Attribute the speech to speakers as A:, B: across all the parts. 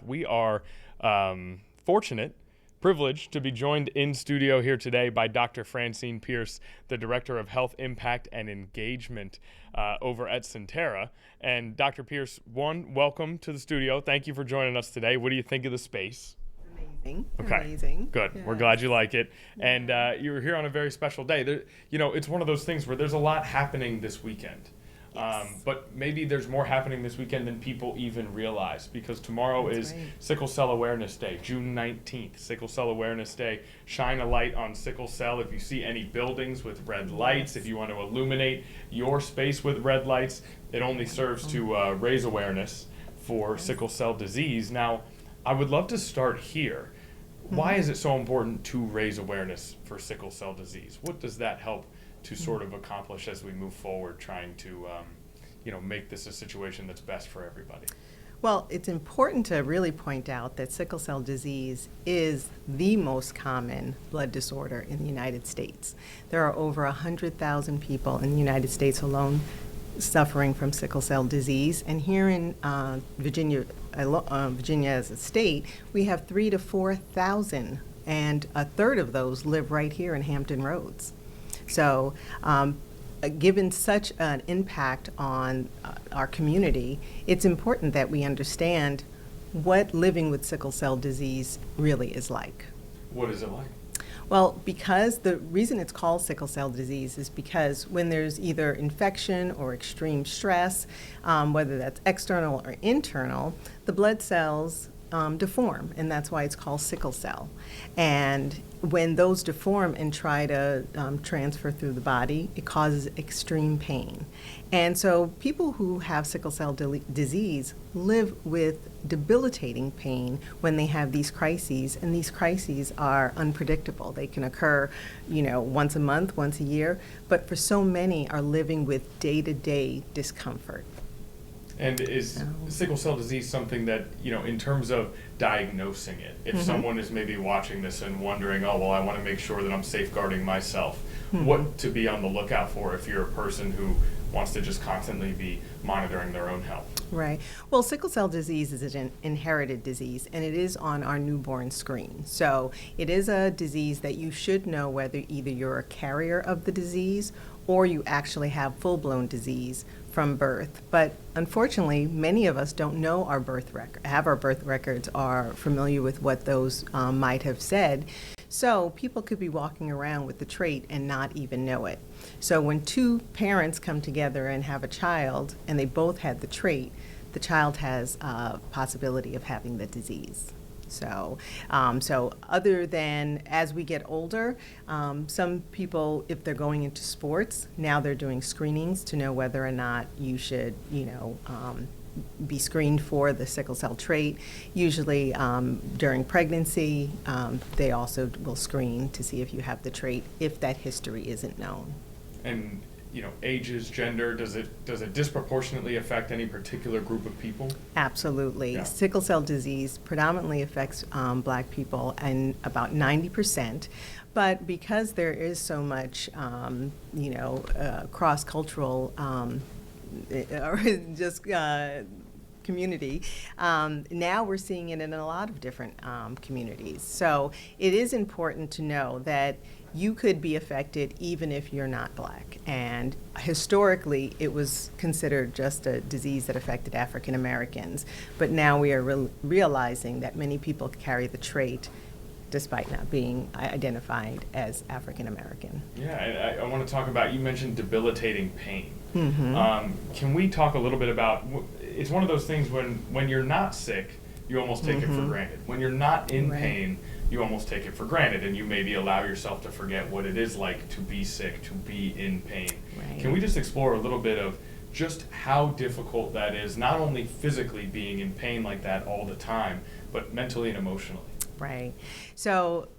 A: We are fortunate, privileged to be joined in studio here today by Dr. Francine Pearce, the Director of Health Impact and Engagement over at Sentara. And Dr. Pearce, welcome to the studio. Thank you for joining us today. What do you think of the space?
B: Amazing.
A: Okay.
B: Amazing.
A: Good.
B: Yes.
A: We're glad you like it. And you're here on a very special day. It's one of those things where there's a lot happening this weekend.
B: Yes.
A: But maybe there's more happening this weekend than people even realize, because tomorrow
B: That's
A: is
B: right.
A: Sickle Cell Awareness Day, June 19th, Sickle Cell Awareness Day. Shine a light on sickle cell. If you see any buildings with red lights, if you want to illuminate your space with red lights, it only serves to raise awareness for sickle cell disease. Now, I would love to start here. Why is it so important to raise awareness for sickle cell disease? What does that help to sort of accomplish as we move forward, trying to make this a situation that's best for everybody?
B: Well, it's important to really point out that sickle cell disease is the most common blood disorder in the United States. There are over 100,000 people in the United States alone suffering from sickle cell disease, and here in Virginia as a state, we have 3,000 to 4,000, and a third of those live right here in Hampton Roads. So, given such an impact on our community, it's important that we understand what living with sickle cell disease really is like.
A: What is it like?
B: Well, because the reason it's called sickle cell disease is because when there's either infection or extreme stress, whether that's external or internal, the blood cells deform, and that's why it's called sickle cell. And when those deform and try to transfer through the body, it causes extreme pain. And so people who have sickle cell disease live with debilitating pain when they have these crises, and these crises are unpredictable. They can occur, once a month, once a year, but for so many are living with day-to-day discomfort.
A: And is sickle cell disease something that, in terms of diagnosing it, if someone is maybe watching this and wondering, I want to make sure that I'm safeguarding myself, what to be on the lookout for if you're a person who wants to just constantly be monitoring their own health?
B: Right. Well, sickle cell disease is an inherited disease, and it is on our newborn screen. So it is a disease that you should know whether either you're a carrier of the disease or you actually have full-blown disease from birth. But unfortunately, many of us don't know our birth records, are familiar with what those might have said. So people could be walking around with the trait and not even know it. So when two parents come together and have a child and they both had the trait, the child has a possibility of having the disease. So other than as we get older, some people, if they're going into sports, now they're doing screenings to know whether or not you should, be screened for the sickle cell trait. Usually during pregnancy, they also will screen to see if you have the trait, if that history isn't known.
A: And ages, gender, does it disproportionately affect any particular group of people?
B: Absolutely.
A: Yeah.
B: Sickle cell disease predominantly affects Black people, and about 90%. But because there is so much, cross-cultural, or just community, now we're seeing it in a lot of different communities. So it is important to know that you could be affected even if you're not Black. And historically, it was considered just a disease that affected African Americans. But now we are realizing that many people carry the trait despite not being identified as African American.
A: Yeah, and I want to talk about, you mentioned debilitating pain.
B: Mm-hmm.
A: Can we talk a little bit about, it's one of those things when you're not sick, you almost take it for granted. When you're not in pain, you almost take it for granted, and you maybe allow yourself to forget what it is like to be sick, to be in pain.
B: Right.
A: Can we just explore a little bit of just how difficult that is, not only physically being in pain like that all the time, but mentally and emotionally?
B: Right. So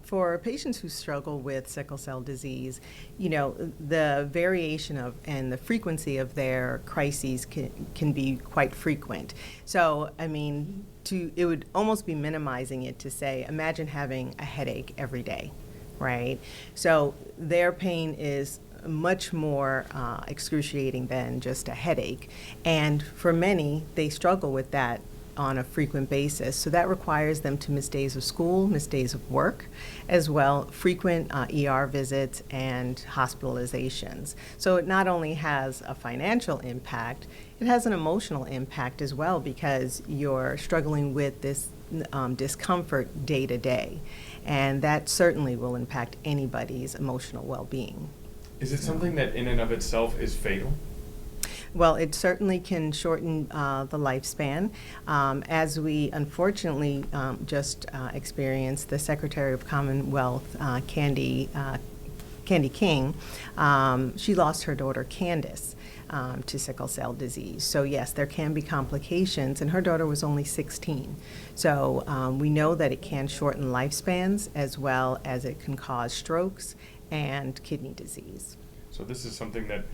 B: for patients who struggle with sickle cell disease, the variation of and the frequency of their crises can be quite frequent. So, it would almost be minimizing it to say, imagine having a headache every day, right? So their pain is much more excruciating than just a headache. And for many, they struggle with that on a frequent basis. So that requires them to miss days of school, miss days of work, as well frequent ER visits and hospitalizations. So it not only has a financial impact, it has an emotional impact as well, because you're struggling with this discomfort day to day. And that certainly will impact anybody's emotional well-being.
A: Is it something that in and of itself is fatal?
B: Well, it certainly can shorten the lifespan. As we unfortunately just experienced, the Secretary of Commonwealth, Candy King, she lost her daughter Candace to sickle cell disease. So yes, there can be complications, and her daughter was only 16. So we know that it can shorten lifespans, as well as it can cause strokes and kidney disease.
A: So this is something that,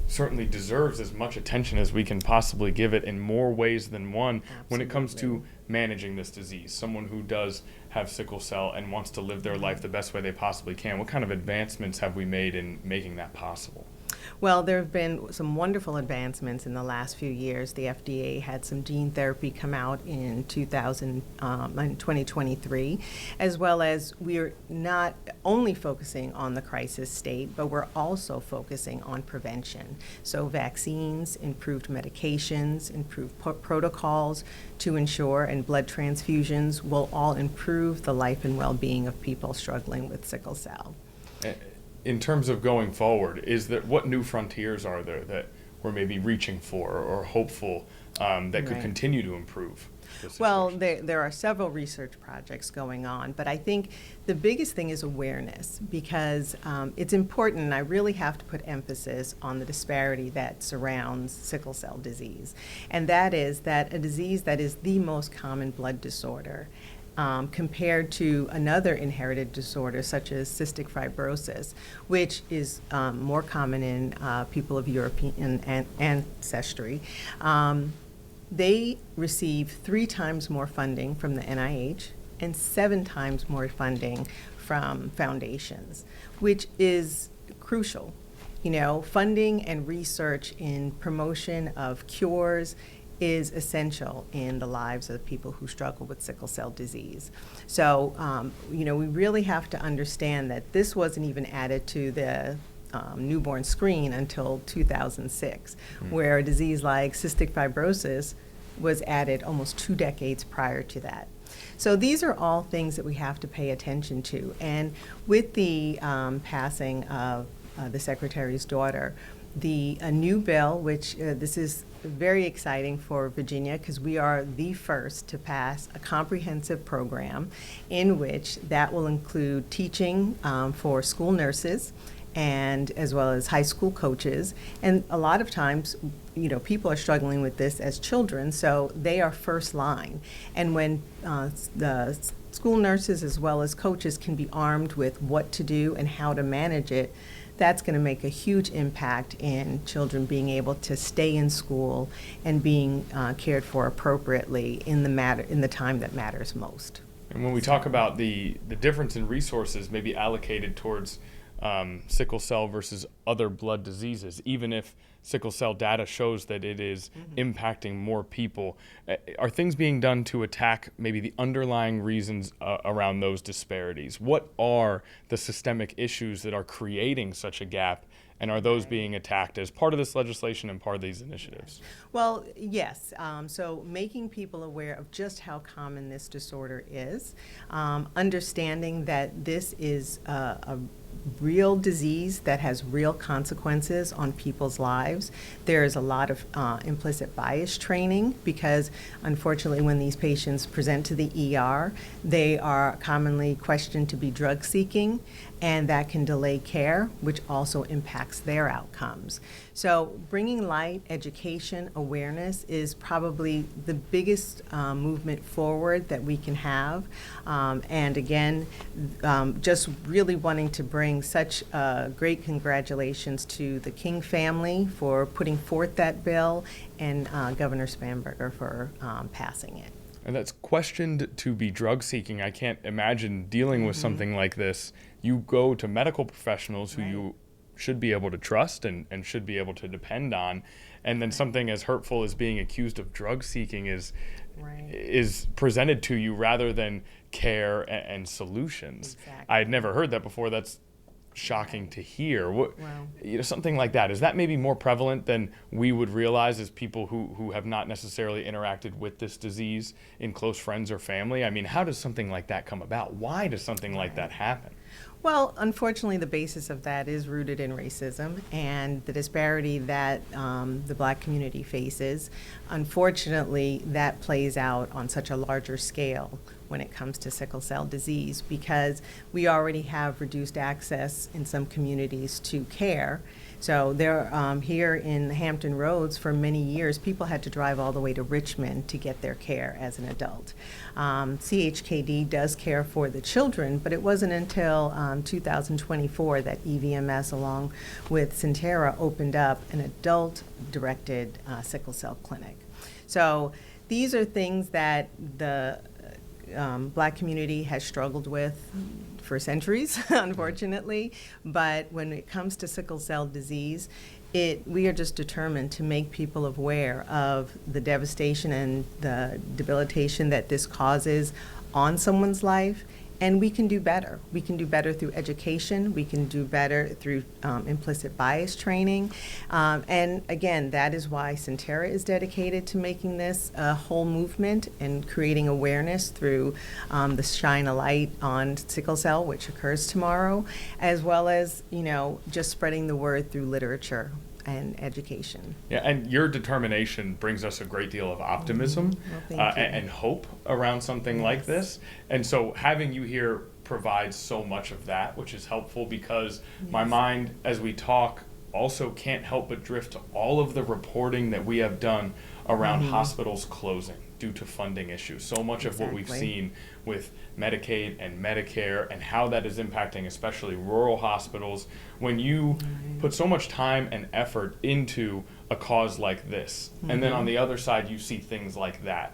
A: certainly deserves as much attention as we can possibly give it in more ways than one. When it comes to managing this disease. Someone who does have sickle cell and wants to live their life the best way they possibly can, what kind of advancements have we made in making that possible?
B: Well, there have been some wonderful advancements in the last few years. The FDA had some gene therapy come out in 2023, as well as we're not only focusing on the crisis state, but we're also focusing on prevention. So vaccines, improved medications, improved protocols to ensure, and blood transfusions will all improve the life and well-being of people struggling with sickle cell.
A: In terms of going forward, what new frontiers are there that we're maybe reaching for or hopeful that could continue to improve?
B: Well, there are several research projects going on, but I think the biggest thing is awareness, because it's important, and I really have to put emphasis on the disparity that surrounds sickle cell disease. And that is that a disease that is the most common blood disorder compared to another inherited disorder such as cystic fibrosis, which is more common in people of European ancestry. They receive 3 times more funding from the NIH and 7 times more funding from foundations, which is crucial. Funding and research in promotion of cures is essential in the lives of people who struggle with sickle cell disease. So, we really have to understand that this wasn't even added to the newborn screen until 2006, where a disease like cystic fibrosis was added almost 2 decades prior to that. So these are all things that we have to pay attention to. And with the passing of the Secretary's daughter, a new bill, which this is very exciting for Virginia, because we are the first to pass a comprehensive program in which that will include teaching for school nurses, and as well as high school coaches. And a lot of times, people are struggling with this as children, so they are first line. And when the school nurses as well as coaches can be armed with what to do and how to manage it, that's going to make a huge impact in children being able to stay in school and being cared for appropriately in the time that matters most.
A: And when we talk about the difference in resources maybe allocated towards sickle cell versus other blood diseases, even if sickle cell data shows that it is impacting more people, are things being done to attack maybe the underlying reasons around those disparities? What are the systemic issues that are creating such a gap, and are those being attacked as part of this legislation and part of these initiatives?
B: Well, yes. So making people aware of just how common this disorder is, understanding that this is a real disease that has real consequences on people's lives. There is a lot of implicit bias training, because unfortunately when these patients present to the ER, they are commonly questioned to be drug seeking, and that can delay care, which also impacts their outcomes. So bringing light, education, awareness is probably the biggest movement forward that we can have. And again, just really wanting to bring such great congratulations to the King family for putting forth that bill, and Governor Spanberger for passing it.
A: And that's questioned to be drug seeking. I can't imagine dealing with something like this. You go to medical professionals who you should be able to trust and should be able to depend on. And then something as hurtful as being accused of drug seeking is
B: Right.
A: is presented to you rather than care and solutions.
B: Exactly.
A: I had never heard that before. That's shocking to hear. What,
B: Wow.
A: something like that, is that maybe more prevalent than we would realize as people who have not necessarily interacted with this disease in close friends or family? I mean, how does something like that come about? Why does something like that happen?
B: Well, unfortunately, the basis of that is rooted in racism and the disparity that the Black community faces. Unfortunately, that plays out on such a larger scale when it comes to sickle cell disease, because we already have reduced access in some communities to care. So there, here in Hampton Roads, for many years, people had to drive all the way to Richmond to get their care as an adult. CHKD does care for the children, but it wasn't until 2024 that EVMS, along with Sentara, opened up an adult-directed sickle cell clinic. So these are things that the Black community has struggled with for centuries, unfortunately. But when it comes to sickle cell disease, we are just determined to make people aware of the devastation and the debilitation that this causes on someone's life. And we can do better. We can do better through education. We can do better through implicit bias training. And again, that is why Sentara is dedicated to making this a whole movement and creating awareness through the Shine a Light on Sickle Cell, which occurs tomorrow, as well as, just spreading the word through literature and education.
A: Yeah, and your determination brings us a great deal of optimism
B: Well, thank you.
A: and hope around something like this. And so having you here provides so much of that, which is helpful, because my mind, as we talk, also can't help but drift to all of the reporting that we have done around hospitals closing due to funding issues. So much of what we've
B: Exactly.
A: seen with Medicaid and Medicare, and how that is impacting especially rural hospitals. When you put so much time and effort into a cause like this, and then on the other side you see things like that,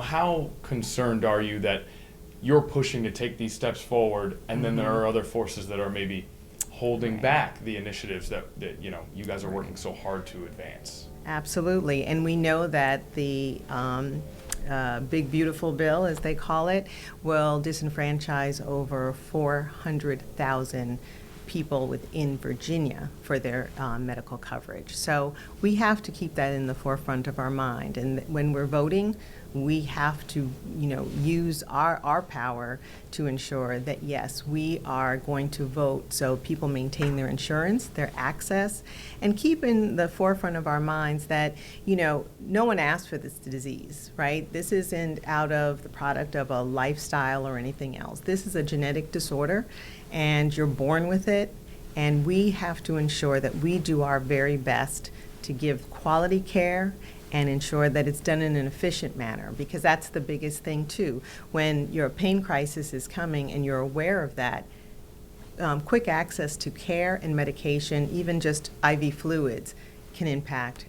A: how concerned are you that you're pushing to take these steps forward, and then there are other forces that are maybe holding back the initiatives that you guys are working so hard to advance?
B: Absolutely, and we know that the Big Beautiful Bill, as they call it, will disenfranchise over 400,000 people within Virginia for their medical coverage. So we have to keep that in the forefront of our mind. And when we're voting, we have to, use our power to ensure that, yes, we are going to vote so people maintain their insurance, their access, and keep in the forefront of our minds that, no one asked for this disease, right? This isn't out of the product of a lifestyle or anything else. This is a genetic disorder, and you're born with it, and we have to ensure that we do our very best to give quality care and ensure that it's done in an efficient manner, because that's the biggest thing too. When your pain crisis is coming and you're aware of that, quick access to care and medication, even just IV fluids, can impact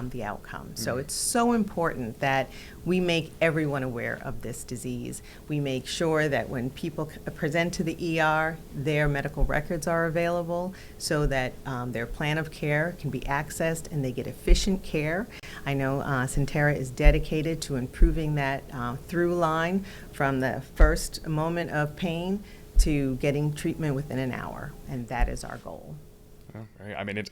B: the outcome. So it's so important that we make everyone aware of this disease. We make sure that when people present to the ER, their medical records are available so that their plan of care can be accessed and they get efficient care. I know Sentara is dedicated to improving that through line from the first moment of pain to getting treatment within an hour, and that is our goal.
A: Oh, right. I mean,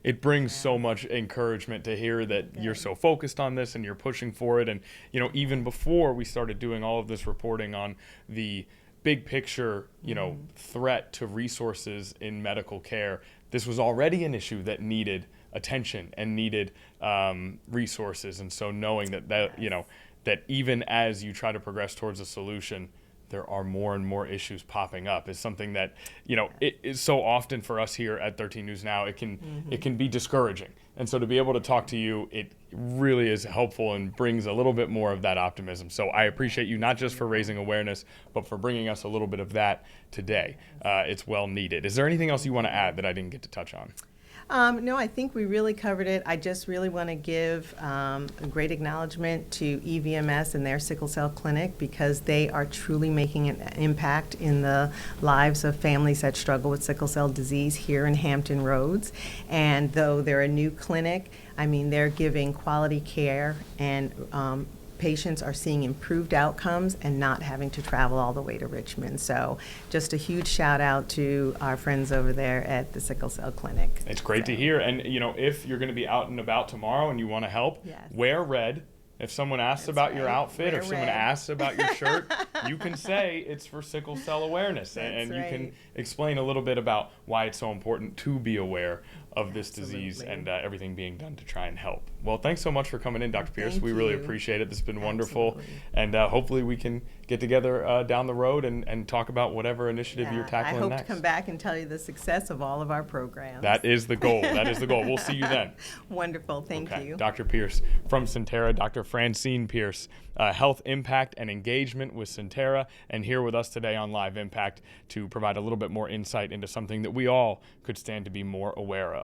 A: it brings so much encouragement to hear that you're so focused on this and you're pushing for it. And, even before we started doing all of this reporting on the big picture, threat to resources in medical care, this was already an issue that needed attention and needed resources. And so knowing that even as you try to progress towards a solution, there are more and more issues popping up is something that, it is so often for us here at 13 News Now, it can be discouraging. And so to be able to talk to you, it really is helpful and brings a little bit more of that optimism. So I appreciate you not just for raising awareness, but for bringing us a little bit of that today. It's well needed. Is there anything else you want to add that I didn't get to touch on?
B: No, I think we really covered it. I just really want to give a great acknowledgement to EVMS and their sickle cell clinic, because they are truly making an impact in the lives of families that struggle with sickle cell disease here in Hampton Roads. And though they're a new clinic, they're giving quality care and patients are seeing improved outcomes and not having to travel all the way to Richmond. So just a huge shout out to our friends over there at the Sickle Cell Clinic.
A: It's great to hear. And, you know, if you're going to be out and about tomorrow and you want to help,
B: Yes.
A: wear red. If someone asks
B: That's
A: about your
B: right.
A: outfit, or
B: Wear
A: if someone
B: red.
A: asks about your shirt, you can say it's for sickle cell awareness.
B: That's
A: And you can
B: right.
A: explain a little bit about why it's so important to be aware of this disease
B: Absolutely.
A: and everything being done to try and help. Well, thanks so much for coming in, Dr. Pearce.
B: Thank
A: We really
B: you.
A: appreciate it. This has been wonderful.
B: Absolutely.
A: And hopefully we can get together down the road and talk about whatever initiative
B: Yeah,
A: you're tackling
B: I hope
A: next.
B: to come back and tell you the success of all of our programs.
A: That is the goal. That is the goal. We'll see you then.
B: Wonderful. Thank
A: Okay.
B: you.
A: Dr. Pearce from Sentara, Dr. Francine Pearce, Health Impact and Engagement with Sentara, and here with us today on Live Impact to provide a little bit more insight into something that we all could stand to be more aware of.